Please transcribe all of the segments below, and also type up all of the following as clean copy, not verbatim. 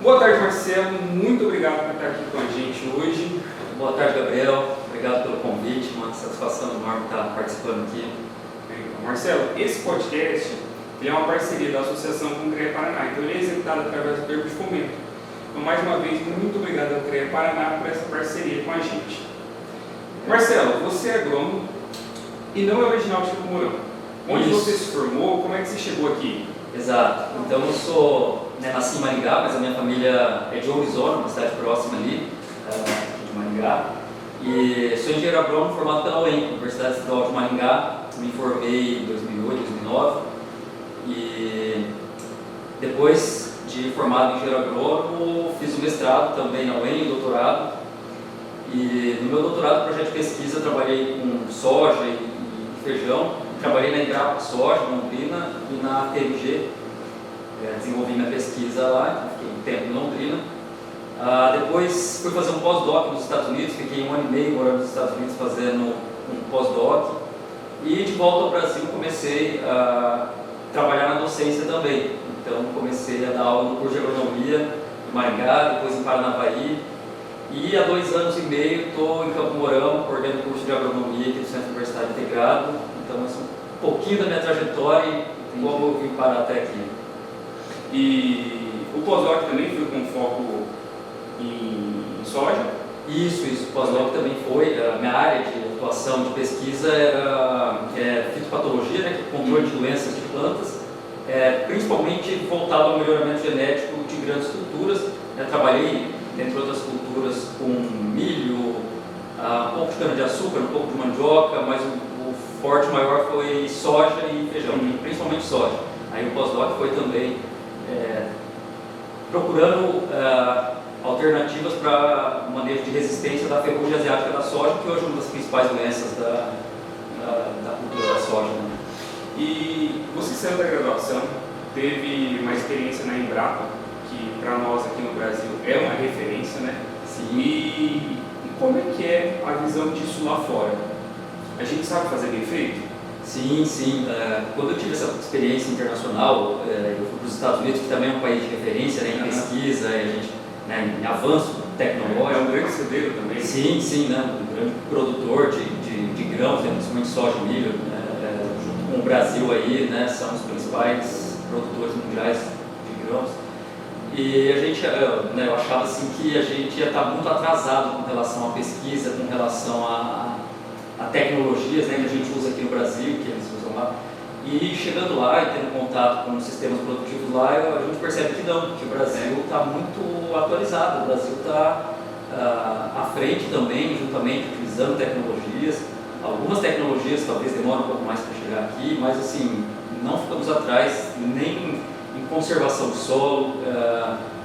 Boa tarde, Marcelo. Muito obrigado por estar aqui com a gente hoje. Boa tarde, Gabriel. Obrigado pelo convite. Uma satisfação enorme estar participando aqui. Marcelo, esse podcast é uma parceria da Associação com o CREA Paraná. Então, ele é executado através do Termo de Fomento. Então, mais uma vez, muito obrigado ao CREA Paraná por essa parceria com a gente. Marcelo, você é agrônomo e não é original de Campo Mourão. Onde você se formou? Como é que você chegou aqui? Exato. Então, eu sou, nasci em Maringá, mas a minha família é de Orizona, uma cidade próxima ali, de Maringá. E sou engenheiro agrônomo formado pela UEM, Universidade Estadual de Maringá. Me formei em 2008, 2009. E depois de formado em engenheiro agrônomo, fiz o mestrado também na UEM, o doutorado. E no meu doutorado, projeto de pesquisa, trabalhei com soja e feijão. Trabalhei na Embrapa Soja, na Londrina, e na TMG. Desenvolvi minha pesquisa lá, fiquei um tempo em Londrina. Depois fui fazer um pós-doc nos Estados Unidos, fiquei 1 ano e meio morando nos Estados Unidos fazendo um pós-doc. E de volta ao Brasil comecei a trabalhar na docência também. Então comecei a dar aula no curso de agronomia em Maringá, depois em Paranavaí. E há 2 anos e meio estou em Campo Mourão, coordenando o curso de agronomia aqui do Centro Universitário Integrado. Então esse é um pouquinho da minha trajetória e como eu vim parar até aqui. E o pós-doc também foi com foco em soja? Isso, o pós-doc também foi. A minha área de atuação de pesquisa era fitopatologia, que é controle de doenças de plantas, principalmente voltado ao melhoramento genético de grandes culturas. Trabalhei, entre outras culturas, com milho, um pouco de cana-de-açúcar, um pouco de mandioca, mas o forte maior foi soja e feijão, principalmente soja. Aí o pós-doc foi também procurando alternativas para o manejo de resistência da ferrugem asiática da soja, que hoje é uma das principais doenças da cultura da soja. Né? E você saiu da graduação, teve uma experiência na Embrapa, que para nós aqui no Brasil é uma referência, né? Sim. E como é que é a visão disso lá fora? A gente sabe fazer bem feito? Sim, sim. Quando eu tive essa experiência internacional, eu fui para os Estados Unidos, que também é um país de referência, né, em pesquisa, e a gente, em avanço tecnológico. É um grande celeiro também. Sim, sim, né, um grande produtor de grãos, principalmente soja e milho, junto com o Brasil aí, né, são os principais produtores mundiais de grãos. E a gente, eu achava assim que a gente ia estar muito atrasado com relação à pesquisa, com relação a tecnologias, né, que a gente usa aqui no Brasil, que eles usam lá. E chegando lá e tendo contato com os sistemas produtivos lá, a gente percebe que não, que o Brasil está muito atualizado, o Brasil está à frente também, juntamente utilizando tecnologias. Algumas tecnologias talvez demorem um pouco mais para chegar aqui, mas assim, não ficamos atrás nem em conservação do solo,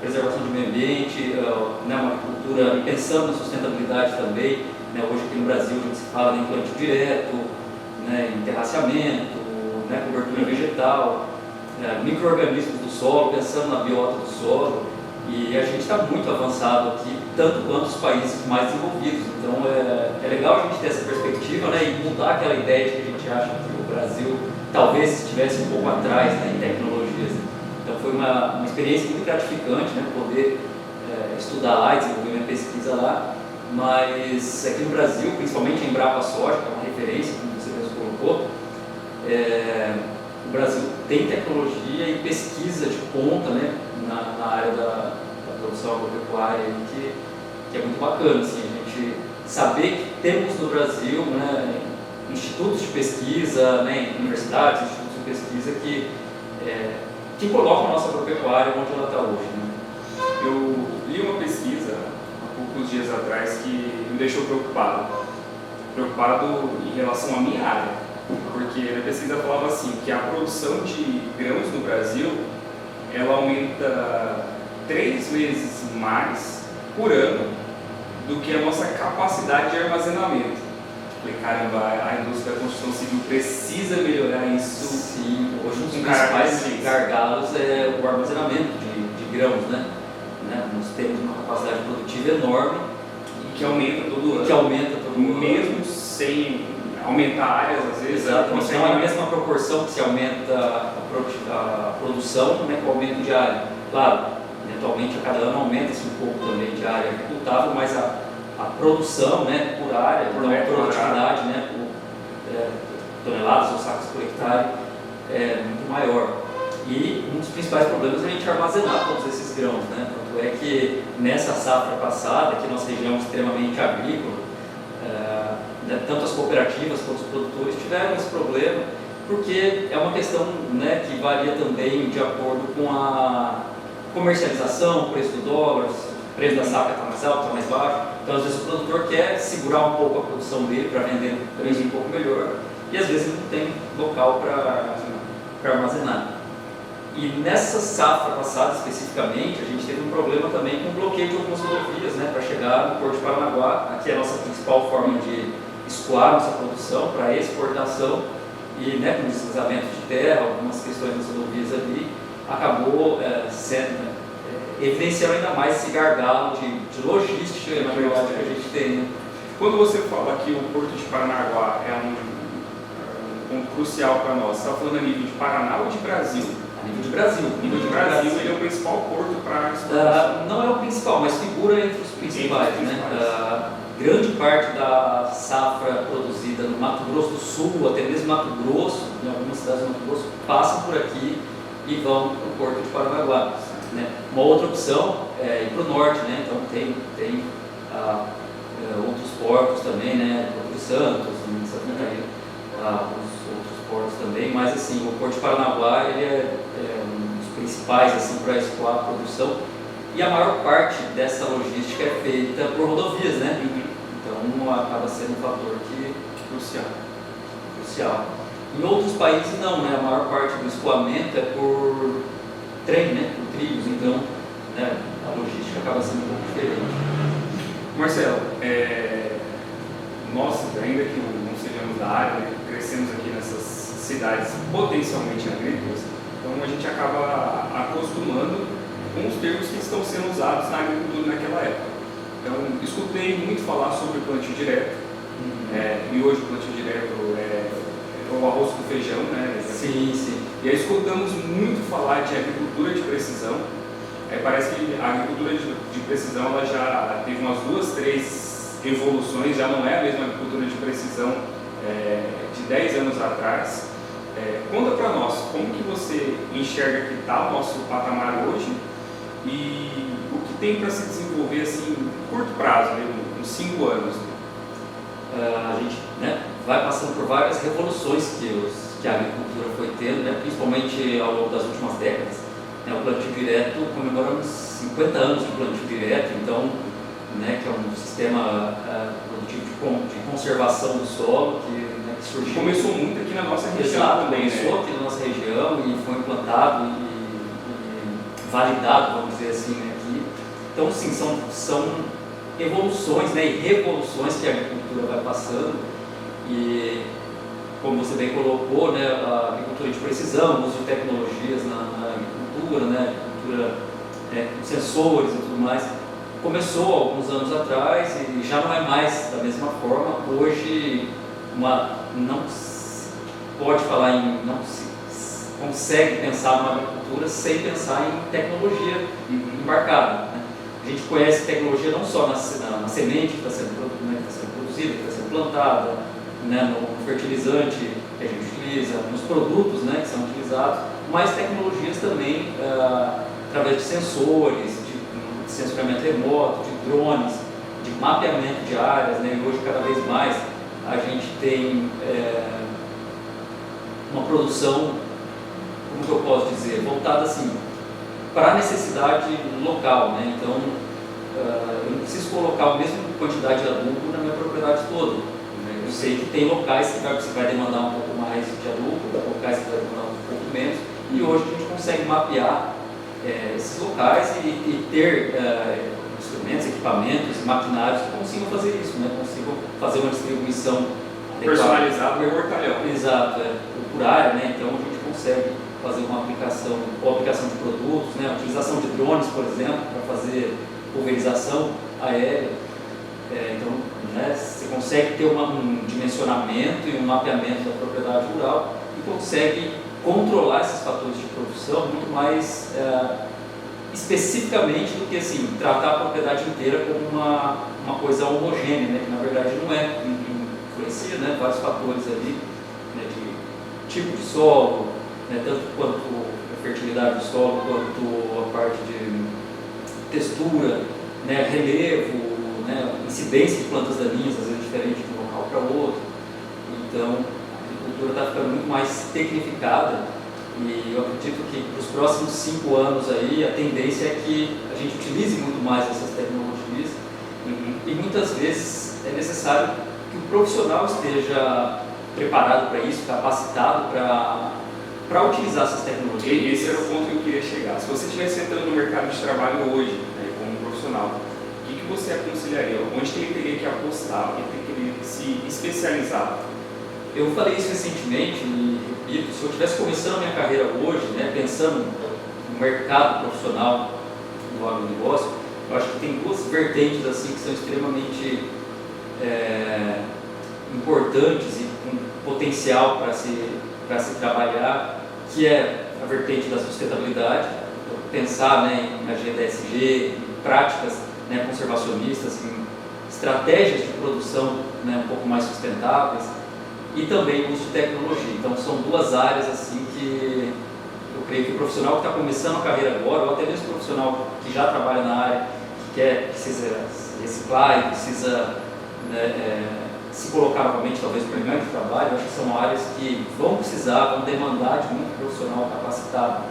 preservação do meio ambiente, uma agricultura, pensando na sustentabilidade também. Hoje aqui no Brasil a gente se fala em plantio direto, em terraceamento, cobertura vegetal, micro-organismos do solo, pensando na biota do solo, e a gente está muito avançado aqui, tanto quanto os países mais desenvolvidos. Então é legal a gente ter essa perspectiva, e mudar aquela ideia de que a gente acha que o Brasil talvez estivesse um pouco atrás em tecnologias. Então foi uma experiência muito gratificante, poder estudar lá e desenvolver minha pesquisa lá. Mas aqui no Brasil, principalmente em Embrapa Soja, que é uma referência, como você mesmo colocou, o Brasil tem tecnologia e pesquisa de ponta, na área da produção agropecuária, que é muito bacana, assim, a gente saber que temos no Brasil institutos de pesquisa, universidades, institutos de pesquisa que colocam a nossa agropecuária onde ela está hoje. Eu li uma pesquisa poucos dias atrás que me deixou preocupado em relação à minha área, porque a pesquisa falava assim, que a produção de grãos no Brasil, ela aumenta 3 vezes mais por ano do que a nossa capacidade de armazenamento. Falei, caramba, a indústria da construção civil precisa melhorar isso. Sim, hoje um dos principais gargalos é o armazenamento de grãos, Nós temos uma capacidade produtiva enorme e que aumenta todo ano. Mesmo sem aumentar áreas, às vezes. Exato, mas não é a mesma proporção que se aumenta a produção com o aumento de área. Claro, Eventualmente, a cada ano aumenta-se um pouco também de área agricultável, mas a produção, né, por área, então a produtividade, né, por toneladas ou sacos por hectare é muito maior. E um dos principais problemas é a gente armazenar todos esses grãos, né? Tanto é que nessa safra passada, que nossa região é extremamente agrícola, tanto as cooperativas quanto os produtores tiveram esse problema, porque é uma questão, né, que varia também de acordo com a comercialização, o preço do dólar, o preço da saca está mais alto, está mais baixo. Então, às vezes, o produtor quer segurar um pouco a produção dele para vender um preço um pouco melhor, e às vezes não tem local para armazenar. E nessa safra passada, especificamente, a gente teve um problema também com o bloqueio de algumas rodovias, né, para chegar no Porto de Paranaguá. Aqui é a nossa principal forma de escoar nossa produção para exportação, e, né, com deslizamento de terra, algumas questões das rodovias ali, acabou evidenciando ainda mais esse gargalo de logística que a gente tem. Né? Quando você fala que o Porto de Paranaguá é um ponto crucial para nós, você está falando a nível de Paraná ou de Brasil? A nível de Brasil. A nível de Brasil, ele é o principal porto para exportação. Não é o principal, mas figura entre os principais. Né? Grande parte da safra produzida no Mato Grosso do Sul, até mesmo Mato Grosso, em algumas cidades do Mato Grosso, passam por aqui e vão para o Porto de Paranaguá. Né? Uma outra opção é ir para o norte, né? Então tem outros portos também, né? Porto de Santos, em Santa Catarina, os outros portos também, mas assim, o Porto de Paranaguá ele é um dos principais assim, para escoar a produção, e a maior parte dessa logística é feita por rodovias, né? Então acaba sendo um fator crucial. Em outros países não, né? A maior parte do escoamento é por trem, né? Por trilhos, então, né, a logística acaba sendo um pouco diferente. Marcelo, nós, ainda que não sejamos da área, né, crescemos aqui nessas cidades potencialmente agrícolas, então a gente acaba acostumando com os termos que estão sendo usados na agricultura naquela época. Então, escutei muito falar sobre o plantio direto, e hoje o plantio direto é o arroz com feijão, né? Sim. E aí escutamos muito falar de agricultura de precisão. Parece que a agricultura de precisão ela já teve umas 2, 3 evoluções, já não é a mesma agricultura de precisão de 10 anos atrás. Conta para nós, como que você enxerga que está o nosso patamar hoje e o que tem para se desenvolver assim, em curto prazo, né, uns 5 anos? A gente, né, vai passando por várias revoluções que a agricultura foi tendo, né, principalmente ao longo das últimas décadas. O plantio direto, comemoramos 50 anos de plantio direto, então, né, que é um sistema produtivo de conservação do solo que surgiu. Começou muito aqui na nossa região. Exato, também, começou, né, aqui na nossa região e foi implantado e validado, vamos dizer assim, né, aqui. Então, sim, são evoluções, né, e revoluções que a agricultura vai passando, e como você bem colocou, né, a agricultura de precisão, o uso de tecnologias na agricultura, né, agricultura com sensores e tudo mais, começou há alguns anos atrás e já não é mais da mesma forma. Hoje não se consegue pensar numa agricultura sem pensar em tecnologia embarcada. Né? A gente conhece tecnologia não só na semente que está sendo produzida, que está sendo plantada, né, no fertilizante que a gente utiliza, nos produtos, né, que são utilizados, mas tecnologias também através de sensores, de sensoramento remoto, de drones, de mapeamento de áreas, né, e hoje cada vez mais a gente tem uma produção, como que eu posso dizer, voltada assim, para a necessidade local, né? Então, eu não preciso colocar a mesma quantidade de adubo na minha propriedade toda. Né? Eu sei que tem locais que você vai demandar um pouco mais de adubo, locais que vai demandar um pouco menos, e hoje a gente consegue mapear esses locais e ter instrumentos, equipamentos, maquinários que consigam fazer isso, né? Consigam fazer uma distribuição personalizada por hortalhão. Exato, por área, né? Então a gente consegue fazer uma aplicação de produtos, né? A utilização de drones, por exemplo, para fazer pulverização aérea. Então, né, você consegue ter um dimensionamento e um mapeamento da propriedade rural e consegue controlar esses fatores de produção muito mais especificamente do que assim, tratar a propriedade inteira como uma coisa homogênea, né, que na verdade não é, influencia, né, vários fatores ali, né, de tipo de solo, né, tanto quanto a fertilidade do solo, quanto a parte de textura, né, relevo, né, incidência de plantas daninhas, às vezes diferente de um local para outro. Então, a agricultura está ficando muito mais tecnificada e eu acredito que para os próximos 5 anos aí, a tendência é que a gente utilize muito mais essas tecnologias e muitas vezes é necessário que o profissional esteja preparado para isso, capacitado para utilizar essas tecnologias. Esse era o ponto que eu queria chegar. Se você estivesse entrando no mercado de trabalho hoje, né, como profissional, o que você aconselharia? Onde que ele teria que apostar? Onde ele teria que se especializar? Eu falei isso recentemente e repito, se eu estivesse começando a minha carreira hoje, né, pensando no mercado profissional do agronegócio, eu acho que tem duas vertentes assim, que são extremamente importantes e com potencial para se trabalhar, que é a vertente da sustentabilidade, então, pensar, né, em agenda ESG, em práticas, né, conservacionistas, em estratégias de produção, né, um pouco mais sustentáveis, e também o uso de tecnologia. Então são duas áreas assim que eu creio que o profissional que está começando a carreira agora, ou até mesmo o profissional que já trabalha na área, precisa reciclar e precisa, né, se colocar novamente talvez no mercado de trabalho, eu acho que são áreas que vão precisar, vão demandar de muito profissional capacitado.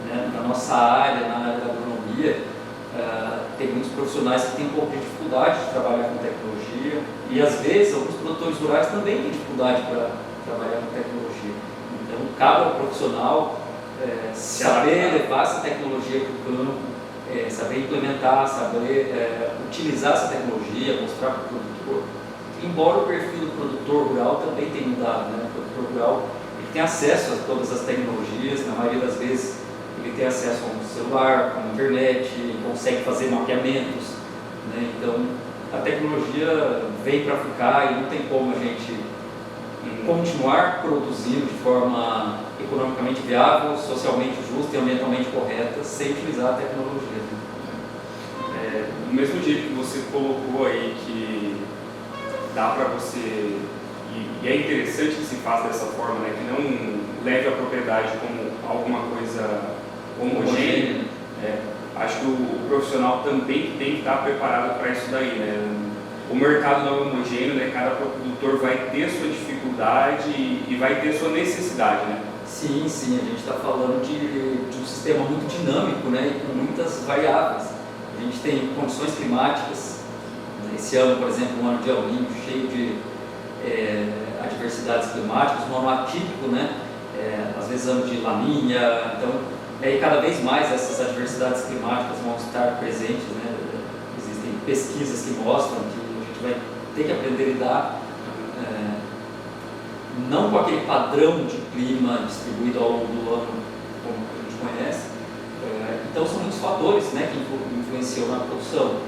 Né? Na nossa área, na área da agronomia, tem muitos profissionais que têm um pouco de dificuldade de trabalhar com tecnologia e às vezes alguns produtores rurais também têm dificuldade para trabalhar com tecnologia. Então cabe ao profissional saber levar essa tecnologia para o campo, saber implementar, saber utilizar essa tecnologia, mostrar para o produtor. Embora o perfil do produtor rural também tenha mudado, né? O produtor rural ele tem acesso a todas as tecnologias, na maioria das vezes ele tem acesso a um celular, a uma internet, consegue fazer mapeamentos, né? Então a tecnologia vem para ficar e não tem como a gente continuar produzindo de forma economicamente viável, socialmente justa e ambientalmente correta sem utilizar a tecnologia. Do mesmo jeito que você colocou aí que dá para você, e é interessante que se faça dessa forma, né, que não leve a propriedade como alguma coisa homogênea, acho que o profissional também tem que estar preparado para isso daí, né? O mercado não é homogêneo, né? Cada produtor vai ter sua dificuldade e vai ter sua necessidade, né? Sim, a gente está falando de um sistema muito dinâmico, né, e com muitas variáveis. A gente tem condições climáticas, esse ano, por exemplo, um ano de El Niño cheio de adversidades climáticas, um ano atípico, né, às vezes ano de Laninha, então, e cada vez mais essas adversidades climáticas vão estar presentes, né, existem pesquisas que mostram que a gente vai ter que aprender a lidar não com aquele padrão de clima distribuído ao longo do ano, como a gente conhece. Então são muitos fatores, né, que influenciam na produção.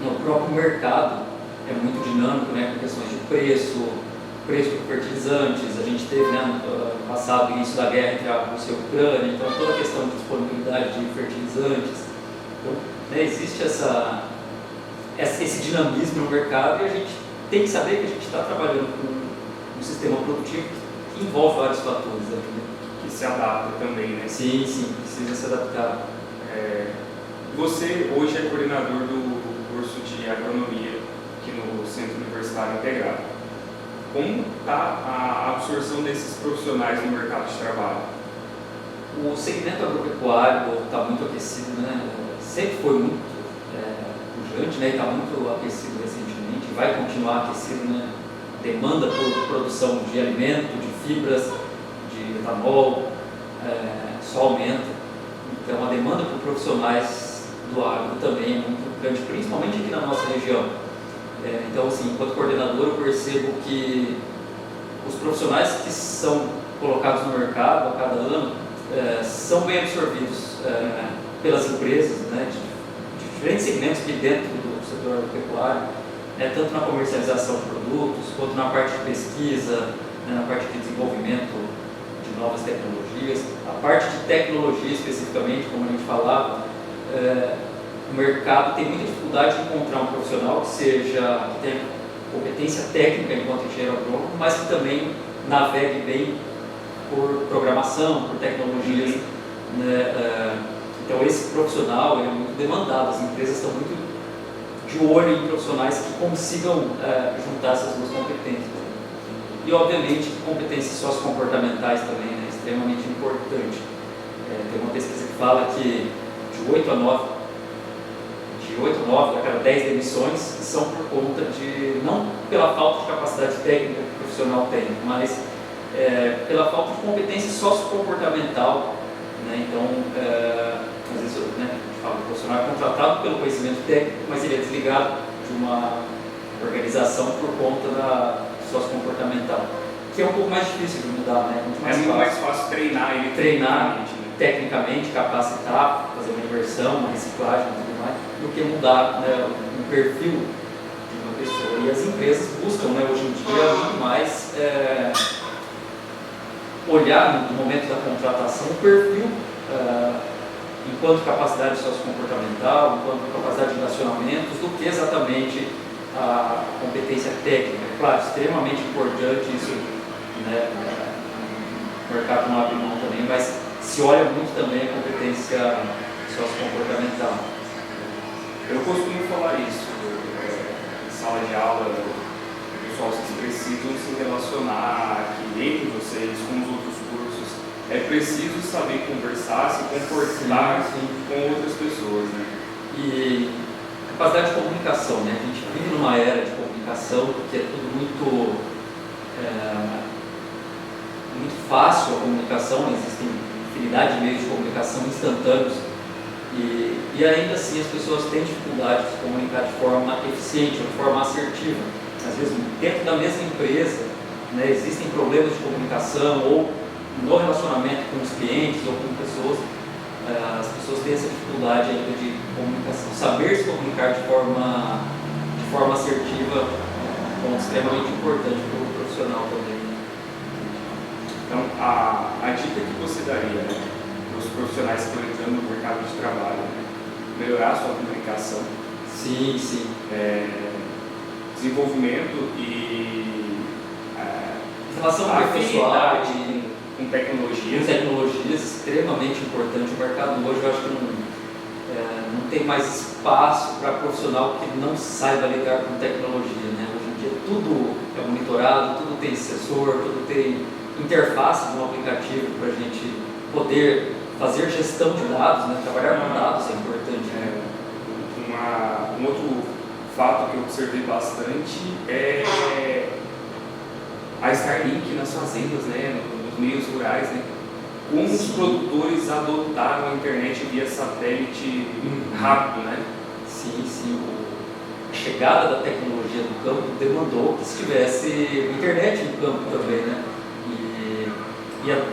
No próprio mercado é muito dinâmico, né, com questões de preço de fertilizantes. A gente teve, né, no passado, o início da guerra entre a Rússia e a Ucrânia, então toda a questão de disponibilidade de fertilizantes. Então, né, existe esse dinamismo no mercado e a gente tem que saber que a gente está trabalhando com um sistema produtivo que envolve vários fatores, né? Que se adapta também, né? Sim, precisa se adaptar. Você hoje é coordenador do curso de agronomia aqui no Centro Universitário Integrado. Como está a absorção desses profissionais no mercado de trabalho? O segmento agropecuário está muito aquecido, né? Sempre foi muito pujante, né? E está muito aquecido recentemente. Vai continuar aquecido, né? Demanda por produção de alimento, de fibras, de etanol, só aumenta. Então a demanda por profissionais do agro também é muito grande, principalmente aqui na nossa região. Então, assim, enquanto coordenador, eu percebo que os profissionais que são colocados no mercado a cada ano são bem absorvidos pelas empresas, né? De diferentes segmentos aqui dentro do setor agropecuário. Tanto na comercialização de produtos, quanto na parte de pesquisa, né, na parte de desenvolvimento de novas tecnologias. A parte de tecnologia especificamente, como a gente falava, o mercado tem muita dificuldade de encontrar um profissional que tenha competência técnica enquanto engenheiro agrônomo, mas que também navegue bem por programação, por tecnologias, né? Então esse profissional é muito demandado, as empresas estão muito de olho em profissionais que consigam juntar essas duas competências. E obviamente competências sociocomportamentais também, né? Extremamente importante. Tem uma pesquisa que fala que de 8 a 9 a cada 10 demissões são por conta de, não pela falta de capacidade técnica que o profissional tem, mas pela falta de competência sociocomportamental, né? Então, às vezes, né, a gente fala, o profissional é contratado pelo conhecimento técnico, mas ele é desligado de uma organização por conta da sociocomportamental, que é um pouco mais difícil de mudar, né? É muito mais fácil treinar ele tecnicamente, capacitar, fazer uma inversão, uma reciclagem e tudo mais, do que mudar, né, um perfil de uma pessoa. E as empresas buscam, né, hoje em dia muito mais olhar no momento da contratação o perfil enquanto capacidade sociocomportamental, enquanto capacidade de relacionamentos, do que exatamente a competência técnica. Claro, extremamente importante isso, né, o mercado não abre mão também, mas se olha muito também a competência sociocomportamental. Eu costumo falar isso em sala de aula, pessoal, vocês precisam se relacionar aqui entre vocês com os outros cursos. É preciso saber conversar, se comportar com outras pessoas, né? E capacidade de comunicação, né? A gente vive numa era de comunicação que é tudo muito fácil a comunicação, existem infinidade de meios de comunicação instantâneos e ainda assim as pessoas têm dificuldade de se comunicar de forma eficiente, de forma assertiva. Às vezes dentro da mesma empresa, né, existem problemas de comunicação ou no relacionamento com os clientes ou com pessoas, as pessoas têm essa dificuldade ainda de comunicação. Saber se comunicar de forma assertiva é um ponto extremamente importante para o profissional também. Então, a dica que você daria, né, para os profissionais que estão entrando no mercado de trabalho, né, melhorar a sua comunicação, sim. desenvolvimento e relação pessoal com tecnologias. Extremamente importante. O mercado hoje eu acho que não tem mais espaço para profissional que não saiba lidar com tecnologia, né? Hoje em dia tudo é monitorado, tudo tem sensor, tudo tem interface de um aplicativo para a gente poder fazer gestão de dados, né? Trabalhar com dados é importante. Né? Um outro fato que eu observei bastante é a Starlink nas fazendas, né? Nos meios rurais, né? Como os produtores adotaram a internet via satélite rápido, né? Sim. A chegada da tecnologia no campo demandou que se tivesse internet no campo também, né?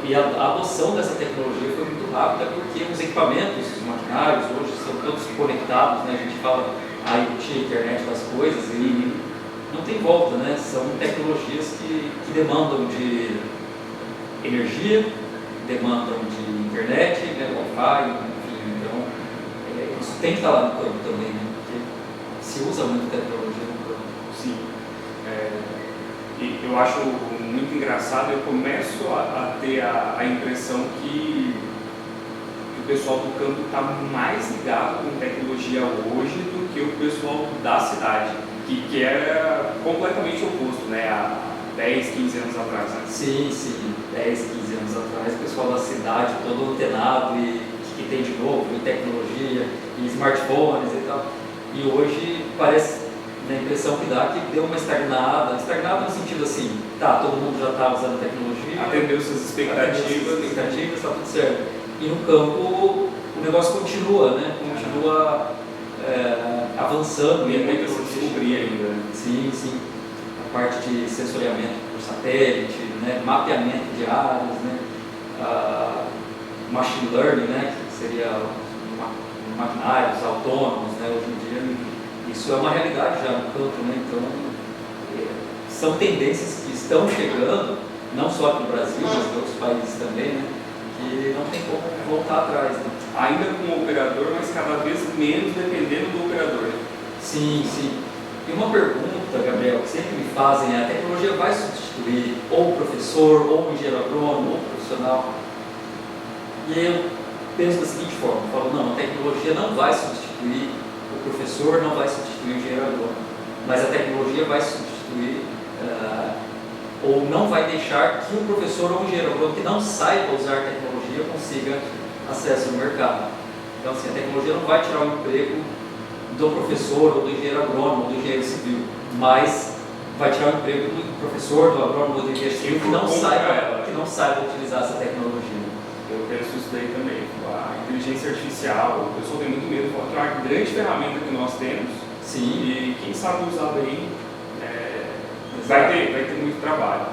E a adoção dessa tecnologia foi muito rápida porque os equipamentos, os maquinários hoje são todos conectados, né? A gente fala IoT, internet das coisas, e não tem volta, né? São tecnologias que demandam de energia, demandam de internet, né? Wi-Fi, enfim. Então, isso tem que estar lá no campo também, né? Porque se usa muito tecnologia no campo. Sim. E eu acho muito engraçado, eu começo a ter a impressão que o pessoal do campo está mais ligado com tecnologia hoje do que o pessoal da cidade, que era completamente oposto, né, há 10, 15 anos atrás. Né? Sim, 10, 15 anos atrás, o pessoal da cidade todo antenado e que tem de novo em tecnologia, em smartphones e tal. E hoje parece, a impressão que dá que deu uma estagnada no sentido assim, tá, todo mundo já está usando tecnologia, atendeu suas expectativas, está tudo certo. E no campo o negócio continua, né? Continua avançando. E é muito a se descobrir ainda. Sim. A parte de sensoriamento por satélite, né? Mapeamento de áreas, né? Machine learning, né? Que seria maquinários autônomos, né? Hoje em dia isso é uma realidade já no campo, né? Então são tendências que estão chegando não só aqui no Brasil, mas em outros países também, né, que não tem como voltar atrás. Né? Ainda como operador, mas cada vez menos dependendo do operador. Sim, sim. E uma pergunta, Gabriel, que sempre me fazem é: a tecnologia vai substituir ou o professor, ou o engenheiro agrônomo, ou o profissional? E eu penso da seguinte forma, eu falo, não, a tecnologia não vai substituir o professor, não vai substituir o engenheiro agrônomo, mas a tecnologia vai substituir ou não vai deixar que o professor ou o engenheiro agrônomo que não saiba usar a tecnologia consiga acesso ao mercado. Então, assim, a tecnologia não vai tirar o emprego do professor, ou do engenheiro agrônomo, ou do engenheiro civil, mas vai tirar o emprego do professor, do agrônomo, ou do engenheiro civil que não saiba utilizar essa tecnologia. Eu penso isso daí também. A inteligência artificial, o pessoal tem muito medo, é uma grande ferramenta que nós temos. Sim. E quem sabe usar bem vai ter muito trabalho.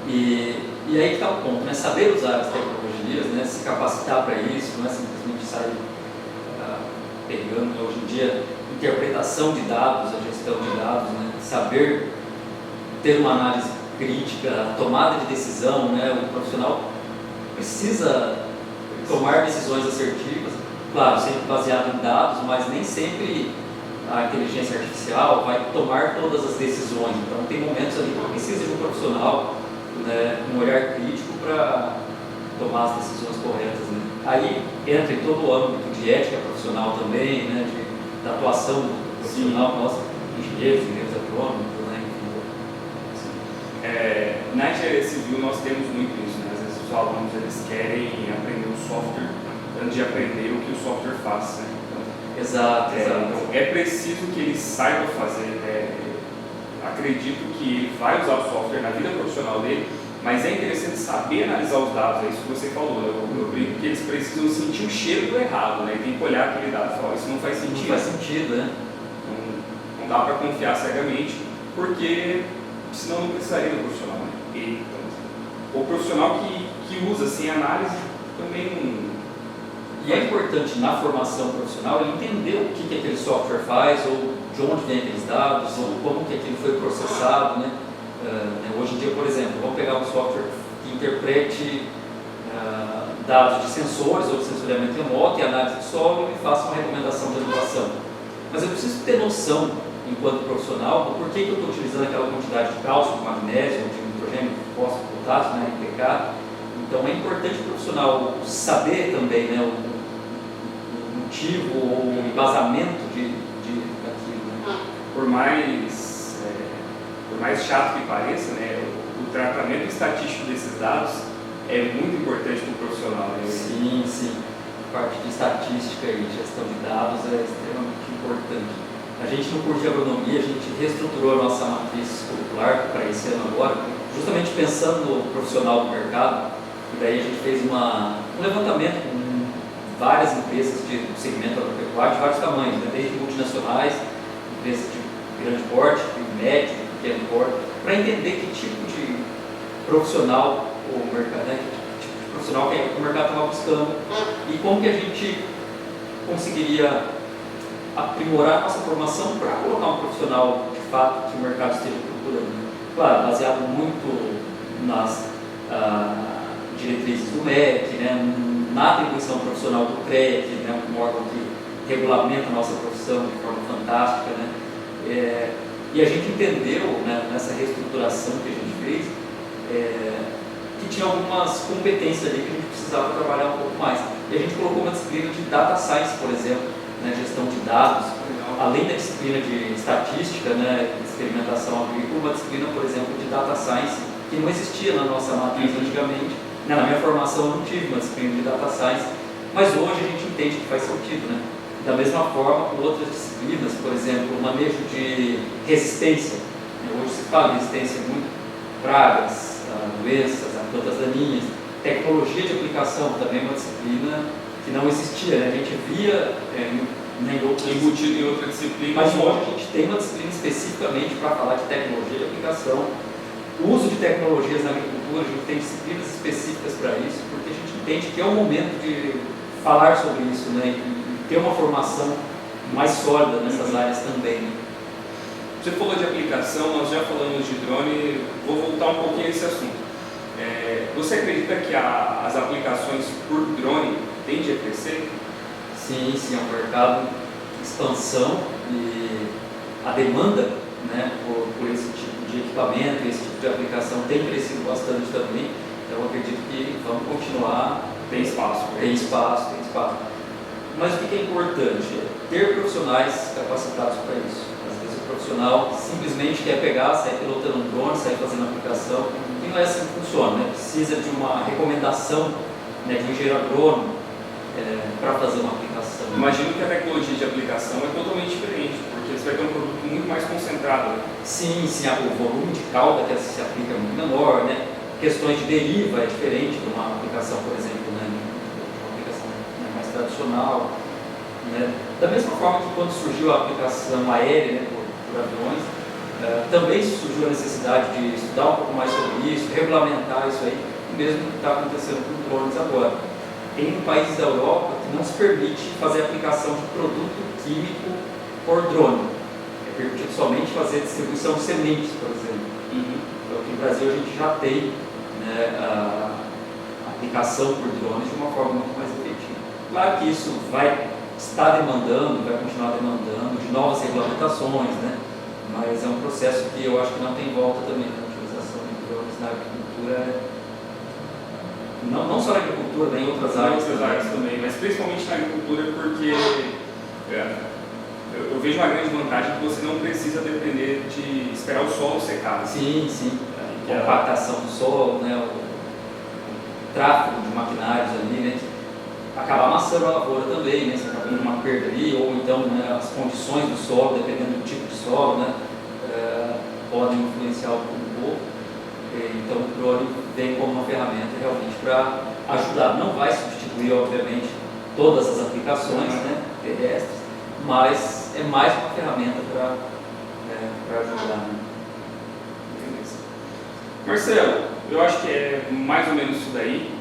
E aí que está o ponto, né? Saber usar as tecnologias, né? Se capacitar para isso, não é simplesmente sair pegando, né? Hoje em dia, interpretação de dados, a gestão de dados, né? Saber ter uma análise crítica, tomada de decisão, né? O profissional precisa tomar decisões assertivas, claro, sempre baseado em dados, mas nem sempre a inteligência artificial vai tomar todas as decisões. Então, tem momentos ali que precisa de um profissional, né, um olhar crítico para tomar as decisões corretas. Né? Aí entra em todo o âmbito de ética profissional também, né, da atuação do profissional, nós, engenheiros agrônomos, né, na engenharia civil nós temos muito isso, né? Às vezes os alunos eles querem aprender o software antes de aprender o que o software faz. Né? Exato. Então é preciso que ele saiba fazer. Acredito que ele vai usar o software na vida profissional dele, mas é interessante saber analisar os dados, é isso que você falou. Eu brinco que eles precisam sentir o cheiro do errado, né? Tem que olhar aquele dado e falar, isso não faz sentido. Não faz sentido, né? Não dá para confiar cegamente, porque senão não precisaria do profissional. Né? Então, o profissional que usa sem análise também não. E é importante na formação profissional ele entender o que aquele software faz, ou de onde vem aqueles dados, ou como que aquilo foi processado. Né? Hoje em dia, por exemplo, vamos pegar um software que interprete dados de sensores ou de sensoriamento remoto e análise de solo e faça uma recomendação de adubação. Mas eu preciso ter noção, enquanto profissional, do porquê que eu estou utilizando aquela quantidade de cálcio, de magnésio, de nitrogênio, fósforo, potássio, né, NPK. Então é importante o profissional saber também, né, o motivo ou o embasamento daquilo. Né? Por mais chato que pareça, né, o tratamento estatístico desses dados é muito importante para o profissional. Né? Sim, sim. A parte de estatística e gestão de dados é extremamente importante. A gente no curso de agronomia, a gente reestruturou a nossa matriz curricular para esse ano agora, justamente pensando no profissional do mercado. E daí a gente fez um levantamento com várias empresas do segmento agropecuário de vários tamanhos, né? Desde multinacionais, empresas de grande porte, de médio, de pequeno porte, para entender que tipo de profissional o mercado, né? Que tipo de profissional que o mercado estava buscando e como que a gente conseguiria aprimorar a nossa formação para colocar um profissional de fato que o mercado esteja procurando. Claro, baseado muito nas diretrizes do MEC, né, na atribuição profissional do CREC, né, um órgão que regulamenta a nossa profissão de forma fantástica. Né, e a gente entendeu, né, nessa reestruturação que a gente fez, que tinha algumas competências ali que a gente precisava trabalhar um pouco mais. E a gente colocou uma disciplina de Data Science, por exemplo, né, gestão de dados, além da disciplina de estatística, né, experimentação agrícola, uma disciplina, por exemplo, de Data Science, que não existia na nossa matriz antigamente. Na minha formação eu não tive uma disciplina de Data Science, mas hoje a gente entende que faz sentido. Né? Da mesma forma com outras disciplinas, por exemplo, o manejo de resistência. Hoje se fala em resistência muito pragas, doenças, a plantas daninhas. Tecnologia de aplicação também é uma disciplina que não existia, né? A gente via embutido em outra disciplina. Mas hoje a gente tem uma disciplina especificamente para falar de tecnologia de aplicação. O uso de tecnologias na agricultura, a gente tem disciplinas específicas para isso, porque a gente entende que é o momento de falar sobre isso, né? E ter uma formação mais sólida nessas áreas também. Né? Você falou de aplicação, nós já falamos de drone, vou voltar um pouquinho a esse assunto. Você acredita que as aplicações por drone tendem a crescer? Sim, sim, é um mercado de expansão e a demanda, né, por esse tipo de equipamento, esse tipo de aplicação tem crescido bastante também. Então, eu acredito que vamos continuar. Tem espaço. Tem espaço, tem espaço. Mas o que é importante? É ter profissionais capacitados para isso. Às vezes o profissional simplesmente quer pegar, sair pilotando um drone, sair fazendo aplicação, e não é assim que funciona, né? Precisa de uma recomendação, né, de um engenheiro agrônomo para fazer uma aplicação. Imagino que a tecnologia de aplicação é totalmente diferente, porque você vai ter um produto muito mais concentrado. Sim, sim, o volume de cauda que se aplica é muito menor, né? Questões de deriva é diferente de uma aplicação, por exemplo, né, uma aplicação, né, mais tradicional. Né? Da mesma forma que quando surgiu a aplicação aérea, né, por aviões, também surgiu a necessidade de estudar um pouco mais sobre isso, regulamentar isso aí, o mesmo que está acontecendo com drones agora. Tem países da Europa que não se permite fazer aplicação de produto químico por drone. É permitido somente fazer distribuição de sementes, por exemplo. Então, aqui no Brasil a gente já tem, né, a aplicação por drones de uma forma muito mais efetiva. Claro que isso vai estar demandando, vai continuar demandando de novas regulamentações, né? Mas é um processo que eu acho que não tem volta também na utilização de drones na agricultura. Não só na agricultura, nem em outras áreas. Também, mas principalmente na agricultura, porque eu vejo uma grande vantagem que você não precisa depender de esperar o solo secar. Sim, sim. A compactação do solo, né, o tráfego de maquinários ali, né, que acaba amassando a lavoura também, né, você acaba tendo uma perda ali, ou então, né, as condições do solo, dependendo do tipo de solo, né, podem influenciar um pouco. Então o drone vem como uma ferramenta realmente para ajudar. Não vai substituir, obviamente, todas as aplicações, né, terrestres, mas é mais uma ferramenta para ajudar. Né? Marcelo, eu acho que é mais ou menos isso daí.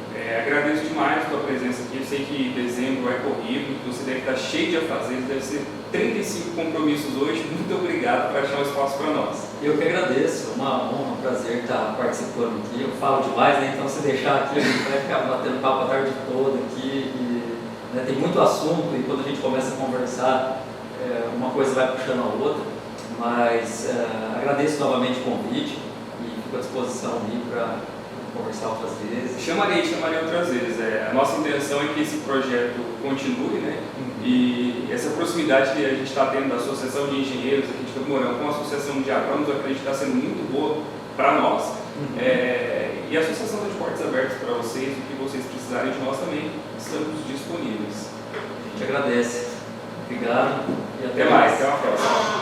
Agradeço demais a tua presença aqui. Eu sei que dezembro é corrido, você deve estar cheio de afazeres, deve ser 35 compromissos hoje. Muito obrigado por achar um espaço para nós. Eu que agradeço, é uma honra, um prazer estar participando aqui. Eu falo demais, né? Então se deixar aqui a gente vai ficar batendo papo a tarde toda aqui. Né, tem muito assunto e quando a gente começa a conversar, uma coisa vai puxando a outra. Mas agradeço novamente o convite e fico à disposição aí para conversar outras vezes. Chamarei outras vezes. A nossa intenção é que esse projeto continue, né? E essa proximidade que a gente está tendo da Associação de Engenheiros aqui de Campo Mourão com a Associação de Agrônomos, eu acredito que está sendo muito boa para nós. E a Associação está de portas abertas para vocês, o que vocês precisarem de nós também, estamos disponíveis. A gente agradece. Obrigado e até mais. Até uma próxima.